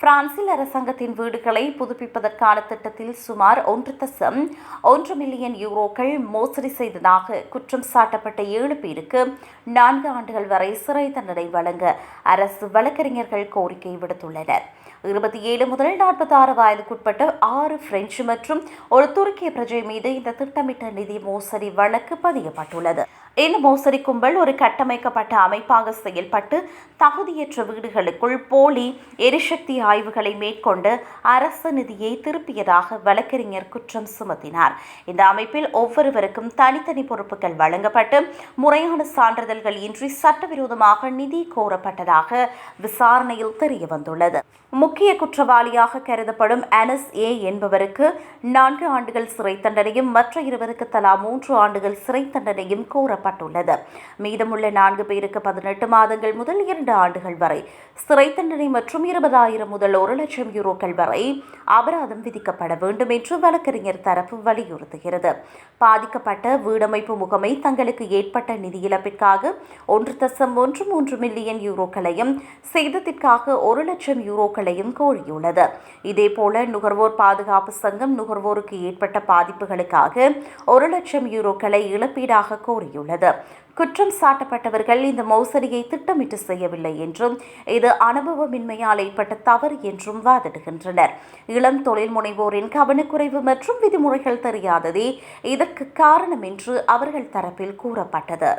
பிரான்சில் அரசாங்கத்தின் வீடுகளை புதுப்பிப்பதற்கான திட்டத்தில் சுமார் 1.1 மில்லியன் யூரோக்கள் மோசடி செய்ததாக குற்றம் சாட்டப்பட்ட 7 பேருக்கு 4 ஆண்டுகள் வரை சிறை தண்டனை வழங்க அரசு வழக்கறிஞர்கள் கோரிக்கை விடுத்துள்ளனர். 27 முதல் 46 வயதுக்குட்பட்ட 6 பிரெஞ்சு மற்றும் ஒரு துருக்கிய பிரஜை மீது இந்த திட்டமிட்ட நிதி மோசடி வழக்கு பதியப்பட்டுள்ளது. இந்த மோசடி கும்பல் ஒரு கட்டமைக்கப்பட்ட அமைப்பாக செயல்பட்டு தகுதியற்ற வீடுகளுக்குள் போலி எரிசக்தி ஆய்வுகளை மேற்கொண்டு அரசு நிதியை திருப்பியதாக வழக்கறிஞர் குற்றம் சுமத்தினார். இந்த அமைப்பில் ஒவ்வொருவருக்கும் தனித்தனி பொறுப்புகள் வழங்கப்பட்டு முறையான சான்றிதழ்கள் இன்றி சட்டவிரோதமாக நிதி கோரப்பட்டதாக விசாரணையில் தெரியவந்துள்ளது. முக்கிய குற்றவாளியாக கருதப்படும் அனஸ் ஏ என்பவருக்கு 4 ஆண்டுகள் சிறை தண்டனையும் மற்ற 2 தலா 3 ஆண்டுகள் சிறை தண்டனையும் கோரப்பட்டுள்ளது. மீதமுள்ள 4 பேருக்கு 18 மாதங்கள் முதல் 2 ஆண்டுகள் வரை சிறை தண்டனை மற்றும் 20,000 முதல் 1 லட்சம் யூரோக்கள் வரை அபராதம் விதிக்கப்பட வேண்டும் என்று வழக்கறிஞர் தரப்பு வலியுறுத்துகிறது. பாதிக்கப்பட்ட வீடமைப்பு முகமை தங்களுக்கு ஏற்பட்ட நிதி இழப்பிற்காக 1.13 மில்லியன் யூரோக்களையும் சேதத்திற்காக 1 லட்சம் யூரோக்களையும் கோரியுள்ளது. இதேபோல நுகர்வோர் பாதுகாப்பு சங்கம் நுகர்வோருக்கு ஏற்பட்ட பாதிப்புகளுக்காக 1 லட்சம் யூரோக்களை இழப்பீடாக கோரியுள்ளது. குற்றம் சாட்டப்பட்டவர்கள் இந்த மோசடியை திட்டமிட்டு செய்யவில்லை என்றும் இது அனுபவமின்மையால் ஏற்பட்ட தவறு என்றும் வாதிடுகின்றனர். இளம் தொழில் முனைவோரின் கவனக்குறைவு மற்றும் விதிமுறைகள் தெரியாததே இதற்கு காரணம் என்று அவர்கள் தரப்பில் கூறப்பட்டது.